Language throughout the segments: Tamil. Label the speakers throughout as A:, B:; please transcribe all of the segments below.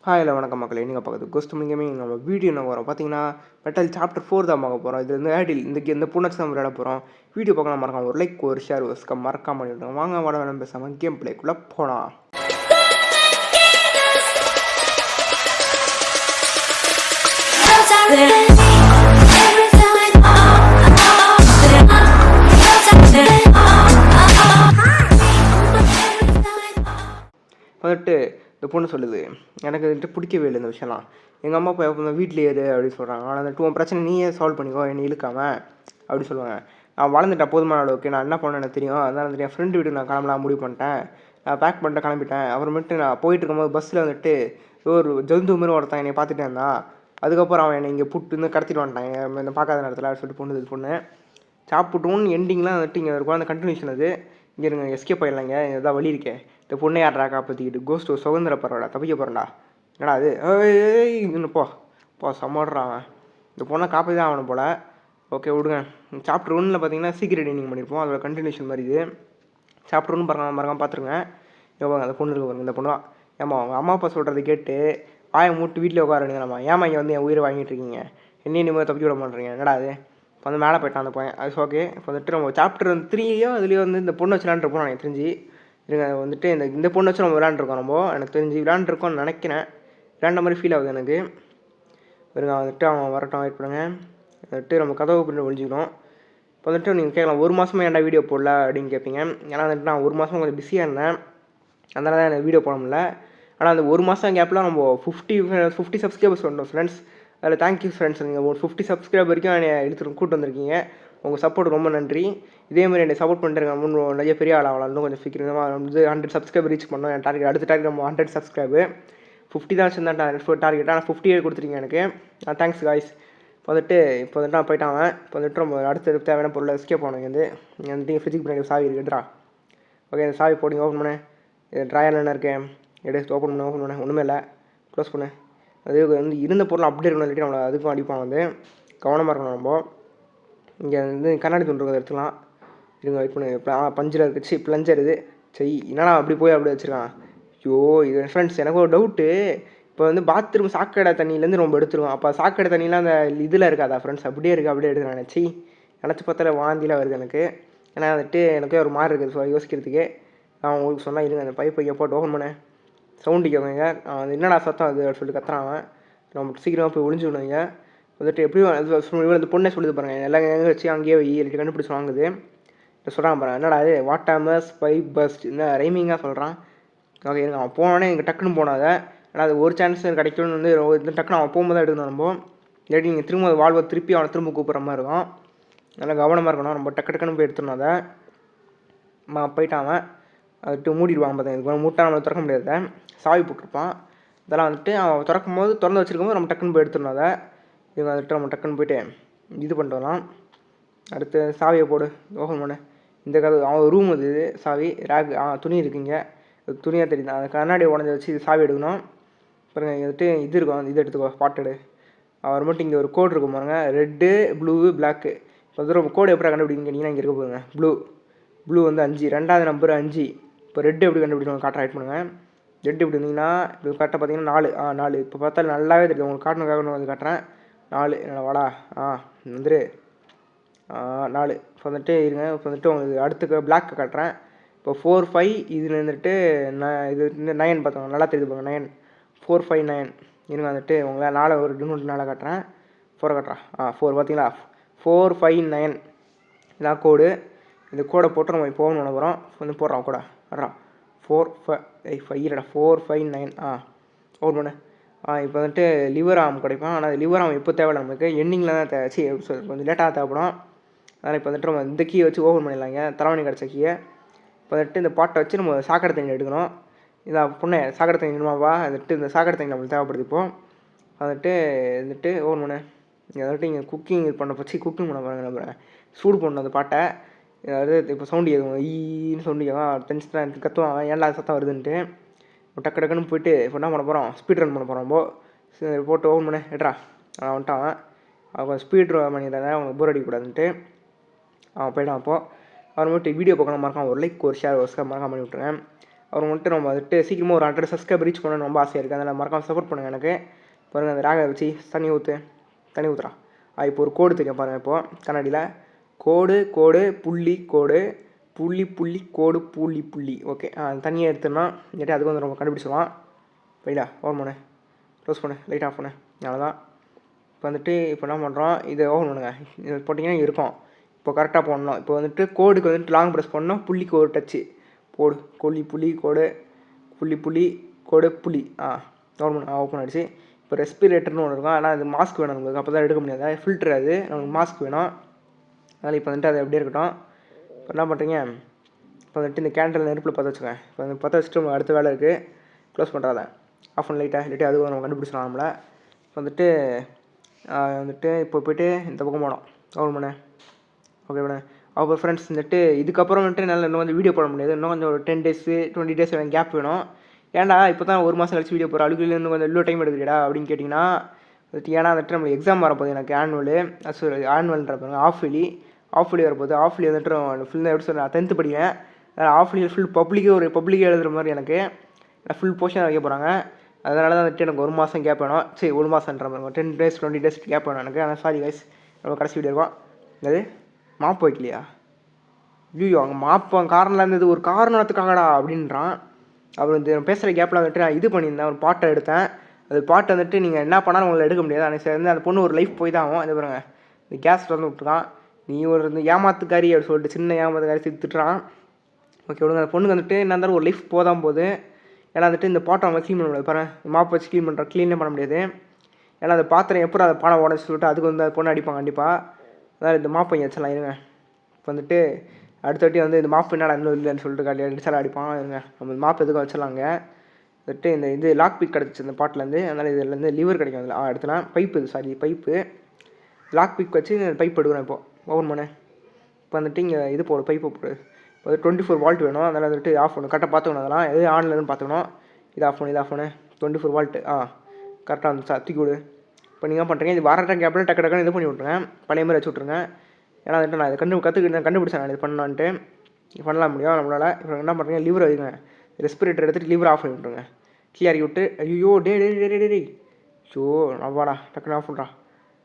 A: ஹாய் இல்லை வணக்கம் மக்களே. நீங்கள் பார்க்குறது கோஸ்ட் கேமிங். நம்ம வீடியோ என்ன வரோம் பார்த்தீங்கன்னா, மெட்டல் சாப்டர் 4 தான் பார்க்க போகிறோம். இது வந்து ஆடில் இந்த பொண்ணு நம்ம விளையாட போகிறோம். வீடியோ பார்க்கலாம் மறக்காம ஒரு லைக் ஒரு ஷேர் மறக்காம பண்ணிவிடுங்க. வாங்க வட வேணும் பேசாமல் கேம் பிளேக்குள்ளே போகலாம். வந்துட்டு இந்த பொண்ணு சொல்லுது, எனக்கு வந்துட்டு பிடிக்கவே இல்லை இந்த விஷயம்லாம். எங்கள் அம்மா அப்பா எப்போ வீட்டில் ஏறு அப்படின்னு சொல்கிறாங்க. ஆனால் அந்த உன் பிரச்சனை நீயே சால்வ் பண்ணிக்கோ, என்னை இழுக்காம அப்படி சொல்லுவாங்க. நான் வளர்ந்துட்டேன் போதுமான அளவுக்கு, நான் என்ன பண்ணேன் எனக்கு தெரியும். அதனால் வந்துட்டு என் ஃப்ரெண்டு வீட்டுக்கு நான் கிளம்பலாம் முடிவு பண்ணிட்டேன். நான் பேக் பண்ணிட்டு கிளம்பிட்டேன். அப்புறமேட்டு நான் போயிட்டு இருக்கும்போது பஸ்ஸில் வந்துட்டு ஒரு ஜந்து மாரி ஒருத்தன் என்னை பார்த்துட்டே இருந்தான். அதுக்கப்புறம் அவன் என்னை இங்கே புட்டு வந்து கடத்திட்டு வந்துட்டான் இந்த பார்க்காத நேரத்தில் அப்படின்னு சொல்லிட்டு பொண்ணு சாப்பிட்டோன்னு எண்டிங்லாம் வந்துட்டு இங்கே இருக்கும். அந்த கண்டினியூஷன் அது இங்கே இருங்க, எஸ்கேப் ஆயிடலாங்க, இதான் வழி இருக்கேன். இந்த பொண்ணை யாரா காப்பாற்றிக்கிட்டு கோஸ்ட் சுதந்திர பரவாடா, தப்பிக்க போகிறேன்டா. என்னடா அது இன்னும் போ சமாடுறான். இந்த பொண்ணை காப்பாற்றி தான் ஆகணும் போல். ஓகே விடுங்க. சாப்டர் 1 பார்த்தீங்கன்னா சீக்கிரம் எண்டிங் பண்ணியிருப்போம். அதோட கண்டினியூஷன் மாதிரி இது. சாப்டர் 1 மறக்காம பார்த்துருங்க. எவ்வளோ அந்த பொண்ணு இருக்கு பாருங்க, இந்த பொண்ணு தான். ஏமா அவங்க அம்மா அப்பா சொல்கிறத கேட்டு வாயை மூட்டு வீட்டில் உட்காருங்கம்மா. ஏமா இங்கே வந்து என் உயிரை வாங்கிட்டு இருக்கீங்க, என்னையும் நிம்மதி தப்பிக்க விட மாட்டேறீங்க. என்னடா அது இப்போ வந்து மேலே போயிட்டான் அந்த பையன். அது ஓகே. இப்போ வந்துட்டு நம்ம சாப்டர் 3யோ அதுலேயும் வந்து இந்த பொண்ணு வச்சு விளாண்டுருப்போம் எனக்கு தெரிஞ்சு. இருங்க வந்துட்டு இந்த பொண்ணு வச்சு நம்ம விளாண்டுருக்கோம். நம்ம எனக்கு தெரிஞ்சு விளாண்டுருக்கோம்னு நினைக்கிறேன். விளாண்ட மாதிரி ஃபீல் ஆகுது எனக்கு. இருங்க வந்துட்டு அவன் வரட்டும், வெயிட் பண்ணுங்க. வந்துட்டு நம்ம கதவு பின்னாடி ஒழிஞ்சிக்கணும். இப்போ வந்துட்டு நீங்கள் கேட்கலாம், ஒரு மாதமாக ஏன்டா வீடியோ போடல அப்படின்னு கேட்பீங்க. ஏன்னா வந்துட்டு நான் ஒரு மாதம் கொஞ்சம் பிஸியாக இருந்தேன், அதனால தான் எனக்கு வீடியோ போட முடியல. ஆனால் அந்த ஒரு மாதம் கேப்பில் நம்ம 50 சப்ஸ்கிரைபர்ஸ் வந்தோம் ஃப்ரெண்ட்ஸ். அதில் தேங்க்யூ ஃப்ரெண்ட்ஸ். நீங்கள் ஒரு 50 சப்ஸ்கிரைபர் வரைக்கும் என்னை கூப்பிட்டு வந்திருக்கீங்க. உங்கள் சப்போர்ட் ரொம்ப நன்றி. இதேமாதிரி என்னை சப்போர்ட் பண்ணிட்டு இன்னும் நிறைய பெரிய ஆளாகலாம். இன்னும் கொஞ்சம் சீக்கிரமாக வந்து 100 சப்ஸ்கிரைபர் ரீச் பண்ணோம். என் டார்கெட் அடுத்த டார்கெட் நம்ம 100 சப்ஸ்கிரைபர். 50 தான் வச்சுருந்தேன் டார்கெட். ஆனால் 50 கொடுத்துருக்கீங்க எனக்கு. Thanks guys. இப்போ வந்துட்டு நான் போயிட்டாங்க. இப்போ வந்துட்டு நம்ம அடுத்த தேவையான பொருளை எஸ்கேப் போனோம். வந்து ஃப்ரிட்ஜுக்கு பின்னாடி சாவி இருக்குதுடா. ஓகே, இந்த சாவி போடுங்க, ஓப்பன் பண்ணேன். ட்ராயர் என்ன இருக்கேன் எடுத்து ஓப்பன் பண்ண ஒன்றுமே இல்லை. க்ளோஸ் பண்ணேன். அது வந்து இருந்த பொருள் அப்படியே இருக்கணும், இல்லாட்டி நம்மளை அதுக்கும் அடிப்பான். வந்து கவனமாக இருக்கணும். நம்ம இங்கே வந்து கண்ணாடி துண்டு இருக்கிறத எடுத்துக்கலாம். இருங்க வெயிட் பண்ணி பஞ்சில் இருக்குச்சு பிளஞ்சர் இது. சரி என்னடா அப்படி போய் அப்படி வச்சுருக்கான். ஐயோ இது ஃப்ரெண்ட்ஸ் எனக்கு ஒரு டவுட்டு. இப்போ வந்து பாத்ரூம் சாக்கடை தண்ணியிலேருந்து ரொம்ப எடுத்துருவோம். அப்போ சாக்கடை தண்ணியெலாம் அந்த இதில் இருக்காதா ஃப்ரெண்ட்ஸ்? அப்படியே எடுத்துருக்கான். நினச்சி பார்த்தால வாந்திலாம் வருது எனக்கு. ஏன்னா வந்துட்டு எனக்கே ஒரு மாதிரி இருக்குது யோசிக்கிறதுக்கு. நான் உங்களுக்கு சொன்னால் இருங்க, அந்த பைப்பை போட்டு ஓப்பன் பண்ணேன். சவுண்டு கேட்குங்க. அது என்னடா சத்தம் அது சொல்லிட்டு கத்துறான். நம்ம சீக்கிரமாக போய் ஒளிஞ்சுக்கணுங்க. வந்துட்டு எப்படியும் அந்த பொண்ணை சொல்லுது பாருங்கள், எல்லாம் எங்கே வச்சு அங்கேயே இல்லாட்டி கண்டுபிடிச்சி வாங்குது. இப்போ சொல்கிறான் பாருங்கள், என்னடா அது வாட்டாமஸ் பைப் பஸ்ட் என்ன ரைமிங்காக சொல்கிறான். ஓகே இருங்க, அவன் போனோடனே எங்கள் டக்குன்னு போனாத. ஏன்னா அது ஒரு சான்ஸ் கிடைக்கும்னு வந்து டக்குன்னு அவன் போகும்போது தான் எடுக்கணும். நம்ம இல்லாட்டி நீங்கள் திரும்ப வாழ்வை திருப்பி அவனை திரும்ப கூப்பிட்ற மாதிரி இருக்கும். நல்லா கவனமாக இருக்கணும். நம்ம டக்குன்னு போய் எடுத்துடணும். அதை போயிட்டான். அதுட்டு மூடிடுவான். பார்த்தீங்க மூட்டை நம்மளை திறக்க முடியாத சாவி போட்டிருப்பான். இதெல்லாம் வந்துட்டு அவன் திறக்கும் போது திறந்து வச்சுருக்கும்போது நம்ம டக்குன்னு போய் எடுத்துடணும். அதை இவங்க வந்துட்டு நம்ம டக்குன்னு போய்ட்டு இது பண்ணிட்டு வரலாம். அடுத்து சாவியை போடு, ஓப்பன் பண்ணு. இந்த கதை அவன் ரூம் அது சாவி ரேக் துணி இருக்குங்க. துணியாக தெரியுது. அந்த கண்ணாடியை உடஞ்சி வச்சு இது சாவி எடுக்கணும். பாருங்க வந்துட்டு இது இருக்கும், இது எடுத்துக்கோ பாட்டடு. அவர் மட்டும் இங்கே ஒரு கோடு இருக்கும் பாருங்க, ரெட்டு ப்ளூ பிளாக்கு. இப்போ வந்து கோடு எப்படி கண்டுபிடிக்குன்னு கேட்டிங்கன்னா இங்கே இருக்க போதுங்க. ப்ளூ வந்து 5, 2வது நம்பர் 5. இப்போ ரெட்டு எப்படி கண்டுபிடிக்கணும் காட்ட ரைட் பண்ணுங்கள். ரெட்டு எப்படி இருந்தீங்கன்னா இப்போ கரெக்டாக பார்த்தீங்கன்னா 4. இப்போ பார்த்தாலும் நல்லாவே தெரியுது உங்களுக்கு. காட்டணுக்காக வந்து காட்டுறேன். 4 என்னடா வாடா வந்துரு 4. இப்போ வந்துட்டு இருங்க. இப்போ வந்துட்டு உங்களுக்கு அடுத்து பிளாக் காட்டுறேன். இப்போ 4, 5 இதில் இருந்துட்டு இது 9 பார்த்தோங்க, நல்லா தெரியுது பாருங்க. 9 4, 5, 9 இருங்க. வந்துட்டு உங்களை 4 ஒரு டினோட் 4 காட்டுறேன். 4 காட்டுறேன். 4 பார்த்தீங்களா, 4, 5, 9 இதான் கோடு. இந்த கோடை போட்டு நம்ம இப்போ போகணும் போகிறோம். வந்து போடுறான் கோடை வர்றான். 4, 5 இல்லைடா 4, 5, 9 ஓட் பண்ணு. இப்போ வந்துட்டு லிவர் ஆம் கிடைக்கும். ஆனால் அது லிவர் ஆம் இப்போ தேவையில்லை நமக்கு, எண்டிங்கில் தான் கொஞ்சம் லேட்டாக தேவைப்படும். அதனால் இப்போ வந்துட்டு நம்ம இந்த கீயை வச்சு ஓப்பன் பண்ணிடலாங்க, தலைவணி கிடச்ச கீயை. இப்போ வந்துட்டு இந்த பாட்டை வச்சு நம்ம சாக்கடை தண்ணி எடுக்கணும். இதான் பொண்ணே சாக்கடை தண்ணி வேணுமாவா? வந்துட்டு இந்த சாக்கடை தண்ணி நம்மளுக்கு தேவைப்படுது. இப்போது வந்துட்டு ஓப்பன் பண்ணு. இங்கே வந்துட்டு இங்கே குக்கிங் பண்ண பாருங்க. நம்ம சூடு பண்ணணும் அந்த பாட்டை. அதாவது இப்போ சவுண்டு கேட்கும், ஈன்னு சவுண்டு கேட்கும். டென்ஷன் கத்துவான், ஏன்டா சத்தம் வருதுன்ட்டு. இப்போ டக்குன்னு போயிட்டு இப்போ என்ன பண்ண போகிறோம், ஸ்பீட் ரன் பண்ண போகிறோம். போட்டு ஓப்பன் பண்ண எட்ரா வந்துட்டான். அவன் ஸ்பீட் ரன் பண்ணிடுறாங்க, அவனுக்கு போர் அடிக்கக்கூடாதுன்ட்டு அவன் போய்ட்டான். அப்போது அவன் மட்டும் வீடியோ பார்க்கணும் மறக்காம ஒரு லைக் ஒரு ஷேர் மறக்காம பண்ணி விட்ருங்க. அவர் வந்துட்டு நம்ம வந்துட்டு சீக்கிரமாக ஒரு 100 சப்ஸ்கிரைபர் ரீச் பண்ணணும்னு ரொம்ப ஆசையாக இருக்குது. அதனால் மறக்காம சப்போர்ட் பண்ணுங்கள் எனக்கு. பாருங்கள் அந்த ராகை வச்சு தண்ணி ஊற்றுறா. இப்போ ஒரு கோடு தெரியும் பாருங்கள். இப்போது கண்ணாடியில் கோடு புள்ளி புள்ளி. ஓகே தண்ணியை எடுத்துனா இல்லாட்டி அதுக்கு வந்து ரொம்ப கண்டுபிடிச்சிடுவான். வெயிலா ஓன் பண்ணு, க்ளோஸ் பண்ணு, லைட் ஆஃப் பண்ணு. அவ்வளோதான். இப்போ வந்துட்டு இப்போ என்ன பண்ணுறோம், இதை ஓப்பன் பண்ணுங்கள். இது போட்டிங்கன்னா இருக்கும். இப்போ கரெக்டாக போடணும். இப்போ வந்துட்டு கோடுக்கு வந்துட்டு லாங் ப்ரெஸ் பண்ணணும். புள்ளிக்கு ஒரு டச்சு போடு. புள்ளி கோடு புள்ளி. ஓப்பன் ஆகிடுச்சு. இப்போ ரெஸ்பிரேட்டர்னு ஒன்று இருக்கும். ஆனால் அது மாஸ்க் வேணும் உங்களுக்கு. அப்போ தான் எடுக்க முடியாது. ஃபில்ட்ரு அது நமக்கு மாஸ்க் வேணும். அதனால் இப்போ வந்துட்டு அது அப்படியே இருக்கட்டும். இப்போ என்ன பண்ணுறீங்க, இப்போ வந்துட்டு இந்த கேண்டில் நெருப்பில் பற்ற வச்சுக்கோங்க. இப்போ அந்த பற்ற வச்சுட்டு உங்களுக்கு அடுத்த வேலை இருக்குது. க்ளோஸ் பண்ணுறாத, ஆஃப் பண்ண லைட்டாக இல்லாட்டி அதுவும் நம்ம கண்டுபிடிச்சிடலாம் நம்மளை. இப்போ வந்துட்டு இப்போ போய்ட்டு இந்த பக்கம் போனோம். ஓப்பன் பண்ணேன். ஓகே பண்ணேன். அப்புறம் ஃப்ரெண்ட்ஸ் வந்துட்டு இதுக்கப்புறம் வந்துட்டு என்னால் இன்னும் கொஞ்சம் வீடியோ போட முடியாது. இன்னும் கொஞ்சம் ஒரு 10 days 20 days எனக்கு கேப் வேணும். ஏன்டா இப்போ தான் 1 மாதம் கழிச்சு வீடியோ போகிற அழுகுல இன்னும் கொஞ்சம் இவ்வளோ டைம் எடுக்குறீடா அப்படின்னு கேட்டிங்கன்னா, ஏன்னா வந்துட்டு நம்மளுக்கு எக்ஸாம் வரப்போகுது. எனக்கு ஆனுவல்ன்ற ஆஃப் இயர்லி வரப்போகுது. ஆஃப் இயர்லி வந்துட்டு ஃபுல்லாக எப்படி சொல்கிறேன், 10th படிக்கிறேன். ஆஃப் இயர் ஃபுல் பப்ளிக்கே எழுதுகிற மாதிரி எனக்கு ஃபுல் போர்ஷன் வைக்க போகிறாங்க. அதனால தான் வந்துட்டு எனக்கு 1 மாதம் கேப் வேணும். சரி 1 மாதம்ன்ற மாதிரி 10 days 20 days கேப் வேணும் எனக்கு. ஆனால் சாரி கைஸ், நம்ம கடைசி வீடியோ இருக்கும். அது மாப்பு வைக்கலையா? ஐயோ அங்கே மாப்பு காரணம் இருந்தது, ஒரு காரணத்துக்காகடா அப்படின்றான். அப்புறம் இந்த பேசுகிற கேப்பில் வந்துட்டு நான் இது பண்ணியிருந்தேன், ஒரு பாட்டை எடுத்தேன். அது பாட்டை வந்துட்டு நீங்கள் என்ன பண்ணாலும் உங்களை எடுக்க முடியாது. அன்றைக்கி சேர்ந்து அந்த பொண்ணு ஒரு லைஃப் போய் தான் ஆகும். அது பாருங்க, இந்த கேஸ் வந்து விட்டுருக்கான். நீ ஒரு இந்த ஏமாத்துக்காரி அப்படி சொல்லிட்டு சின்ன ஏமாத்துக்காரி திட்டுறான். ஓகே விடுங்க. அந்த பொண்ணுக்கு வந்துட்டு என்ன இருந்தாலும் ஒரு லைஃப் போது. ஏன்னா வந்துட்டு இந்த பாட்டை அவங்க க்ளீன் பண்ண முடியாது. பாருங்கள் மாப்பு வச்சு க்ளீனே பண்ண முடியாது. ஏன்னா அந்த பாத்திரம் எப்போ அதை பானை உடச்சி சொல்லிட்டு அதுக்கு வந்து அது பொண்ணு அடிப்பாங்க கண்டிப்பாக. அதாவது இந்த மாப்பு இங்கே வச்சலாம் இருங்க. இப்போ வந்துட்டு அடுத்தட்டி வந்து இந்த மாப்பு என்னடா இன்னும் இல்லைன்னு சொல்லிட்டு அடிச்சாலும் அடிப்பான் இருங்க. நம்ம மாப்பு எதுக்கும் வச்சிடலாங்க. வந்துட்டு இந்த இது லாக் பிக் கிடச்சிச்சு இந்த பாட்டிலேருந்து. அதனால் இதுலேருந்து லிவர் கிடைக்கும். அதில் எடுத்துலாம் பைப்பு லாக் பிக் வச்சு பைப் எடுக்கிறேன். இப்போது ஓப்பன் பண்ணேன். இப்போ வந்துட்டு இங்கே இது போடு, பைப்பு போடு. இப்போ 24 volt வேணும். அதனால் வந்துட்டு ஆஃப் பண்ணணும். கரெக்டாக பார்த்துக்கணும். அதெல்லாம் எது ஆன்லைன்னு பார்த்துக்கணும். இது ஆஃப் பண்ணு 24 volt கரெக்டாக வந்துச்சா தூக்கி விடு. இப்போ நீங்கள் என்ன பண்ணுறீங்க, இது வர கேப்பில் டக்கு இது பண்ணி விட்ருங்க. பழைய மாதிரி வச்சு விட்ருங்க. ஏன்னா வந்துட்டு நான் இதை கண்டுபிடிச்சேன் நான் இது பண்ணலான்ட்டு. பண்ணலாம் முடியும் நம்மளால். இப்போ என்ன பண்ணுறீங்க, லிவர் வைங்க. ரெஸ்பிரேட்டர் எடுத்துகிட்டு லிவர் ஆஃப் பண்ணி விட்ருங்க. கீழே இறக்கி விட்டு ஐயோ டே ஷோ நான் வாடா டக்குன்னு ஆஃப் பண்ணுறா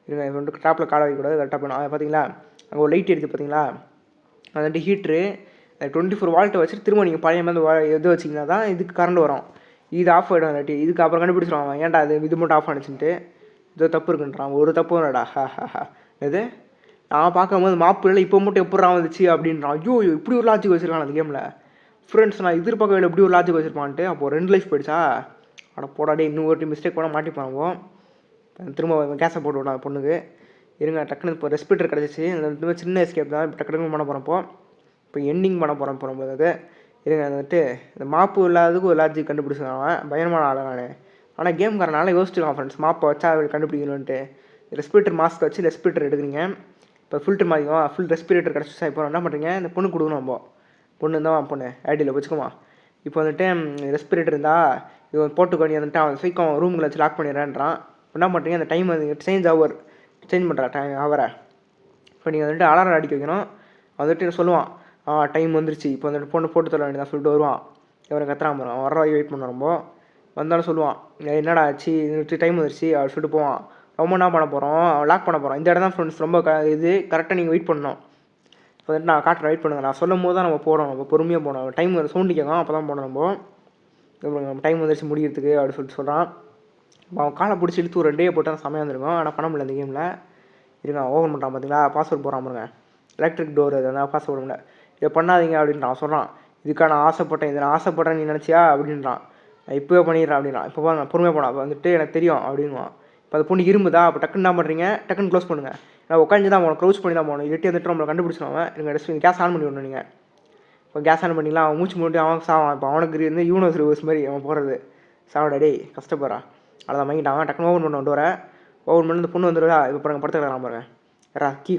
A: இருங்க. இது வந்துட்டு டாப்பில் காலை வைக்கக்கூடாது. கரெக்டாக பண்ணணும். அதை பார்த்தீங்களா, அங்கே ஒரு லைட் எடுத்து பார்த்தீங்களா, அது வந்துட்டு ஹீட்ரு 24 volt வச்சுட்டு திரும்ப நீங்கள் பழைய மாதிரி எது வச்சிங்கன்னா தான் இதுக்கு கரண்ட் வரும். இது ஆஃப் ஆகிடும். இல்லாட்டி இதுக்கு அப்புறம் கண்டுபிடிச்சிடுவாங்க ஏன்டா இது மட்டும் ஆஃப் ஆனிச்சுன்ட்டு. இதோ தப்பு இருக்குன்றான். ஒரு தப்பு இல்லைடா. இது நான் பார்க்கும்போது மாப்பு இல்லை இப்போ மட்டும் எப்படா வந்துச்சு அப்படின்றான். ஐயோ இப்படி ஒரு லாஜிக் வச்சுருக்கான் அந்த கேமில். ஃப்ரெண்ட்ஸ் நான் எதிர்பார்க்கவே இப்படி ஒரு லாஜிக் வச்சுருப்பான்ட்டு. அப்போது 2 லைஃப் போயிடுச்சா. ஆனால் போடாடே இன்னும் ஒரு மிஸ்டேக் பண்ண மாட்டிப்பாங்க. திரும்ப கேஸை போட்டு விட்டான் பொண்ணுக்கு. இருங்க டக்குன்னு இப்போ ரெஸ்பிரேட்டர் கிடச்சிச்சு. இந்த சின்ன எஸ்கேப் தான். இப்போ டக்குனு பண்ண போகிறப்போ இப்போ எண்டிங் பண்ண போகிறேன். இப்போ நம்ம அது இருங்க வந்துட்டு இந்த மாப்பு இல்லாததுக்கு ஒரு லாஜிக் கண்டுபிடிச்சிருக்காங்க. பயங்கரமான ஆளை நான். ஆனால் கேம்காரனால யோசிச்சுருக்கான் ஃப்ரெண்ட்ஸ், மாப்பை வச்சா கண்டுபிடிக்கணுன்ட்டு. ரெஸ்பிரேட்டர் மாஸ்க் வச்சு ரெஸ்பிரேட்டர் எடுக்கிறீங்க. இப்போ ஃபில்டர் மாதிரிக்கும் ஃபுல் ரெஸ்பிரேட்டர் கிடச்சிச்சா. இப்போ என்ன பண்ணுறீங்க, இந்த பொண்ணு கொடுக்கணும். நம்ம பொண்ணு இருந்தால் பொண்ணு ஐடியில் வச்சுக்குமா. இப்போ வந்துட்டு ரெஸ்பிரேட்டர் இருந்தால் இது போட்டுக்கோ. நீ வந்துட்டு அவன் சீக்கிரம் ரூமுக்குள்ள வச்சு லாக் பண்ணிடுறேன்றான். என்ன பண்ணுறீங்க, அந்த டைம் வந்து சேஞ்ச் பண்ணுறா அவரை. இப்போ நீங்கள் வந்துட்டு அலாரம் அடிக்க வைக்கணும். வந்துட்டு சொல்லுவான் டைம் வந்துருச்சு. இப்போ வந்துட்டு பொண்ணு போட்டு தர வேண்டியதான் சொல்லிட்டு வருவான். இவரை கத்துறான் பாருங்க. அவன் வர வெயிட் பண்ண ரொம்ப வந்தாலும் சொல்லுவான் என்னடா ஆச்சு டைம் வந்துருச்சு அப்படி சொல்லிட்டு போவான். ரொம்ப என்ன பண்ண போகிறோம், லாக் பண்ண போகிறோம். இந்த இடம் தான் ஃப்ரெண்ட்ஸ் ரொம்ப இது கரெக்டாக நீங்கள் வெயிட் பண்ணணும். இப்போ வந்துட்டு நான் காட்டுறேன், வெயிட் பண்ணுங்கள். நான் சொல்லும் போது தான் நம்ம போடணும். நம்ம பொறுமையாக போகணும். டைம் சவுண்டு கேட்கும், அப்போ தான் போகணும். நம்ம டைம் வந்துருச்சு முடிக்கிறதுக்கு அப்படி சொல்லிட்டு சொல்கிறான். அவன் காலை பிடிச்சி இழுத்து ஒரு 2 டே போட்டால் செமையாக வந்துருக்கும். ஆனால் பண்ண முடியல இந்த கேமில். இருங்க ஓப்பன் பண்ணுறான் பார்த்தீங்களா, பாஸ்வேர்ட் போகிறான் பாருங்க. எலக்ட்ரிக் டோர் அது அந்த பாஸ்வேர்ட் முடியல. இதை பண்ணாதீங்க அப்படின்றான். சொல்கிறான் இதுக்காக நான் ஆசைப்பட்டேன், இதை நான் ஆசைப்பட்றேன் நீ நினச்சியா அப்படின்றான். நான் இப்போவே பண்ணிடுறேன் அப்படின்றான். இப்போ பாருங்க பொறுமையாக போனான். வந்துட்டு எனக்கு தெரியும் அப்படின்வான். இப்போ அது பொண்ணு இரும்புதா. அப்போ டக்குன்னு என்ன பண்ணுறீங்க, டக்குன்னு க்ளோஸ் பண்ணுங்கள். நான் உட்காந்து தான் போகணும், க்ளோஸ் பண்ணி தான் போகணும். இல்லாட்டி வந்துட்டு நம்மளை கண்டுபிடிச்சிடுவான். நீங்கள் கேஸ் ஆன் பண்ணி விடணும். நீங்கள் இப்போ கேஸ் ஆன் பண்ணிக்கலாம். அவன் மூச்சு மூட்டி அவன் சாவான். இப்போ அவனுக்கு இருந்து யூனிவர்ஸ் ரிவர்ஸ் மாதிரி அவன் போகிறது சாவடா டே கஷ்டப்படுறான். அதான் வாங்கிட்டான். டக்குன்னு ஓப்பன் பண்ண வர ஓப்பன் பண்ணி இந்த பொண்ணு வந்துடுவா. இப்போ பாருங்க படுத்துக்கலாம் பாருங்க. கீ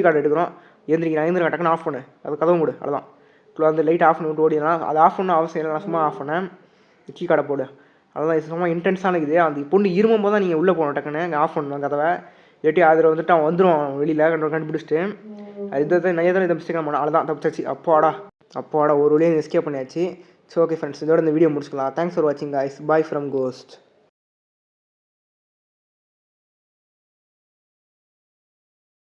A: கார்டு எடுக்கிறோம். எழுந்திரிக்கிறேன் டக்குன்னு ஆஃப் பண்ணு. அது கதவு மூடு. அவ்வளோதான். இப்போ அந்த லைட் ஆஃப் பண்ணி விட்டு ஓடிடலாம். அது ஆஃப் பண்ண அவசியம் இல்லை. நான் சும்மா ஆஃப் பண்ணேன். கீ கார்டை போடு. அதுதான் சும்மா இன்டென்ஸான இருக்குது. அந்த பொண்ணு இருமும் போது தான் நீங்கள் உள்ளே போகணும். டக்குன்னு அங்கே ஆஃப் பண்ணணும் கதவை. இல்லாட்டி அதில் வந்துட்டு அவன் வந்துடும் வெளியில் கண்டுபிடிச்சிட்டு. அது இதை நான் இதை மிஸ்டேக் பண்ணேன். அவ்வளோதான் தப்பிச்சாச்சு. அப்போடா ஒரு வழியாக எஸ்கேப் பண்ணியாச்சு. ஸோ ஓகே ஃப்ரெண்ட்ஸ், இதோட இந்த வீடியோ முடிச்சுக்கலாம். தேங்க்ஸ் ஃபார் வாட்சிங் காய்ஸ். Bye from cost.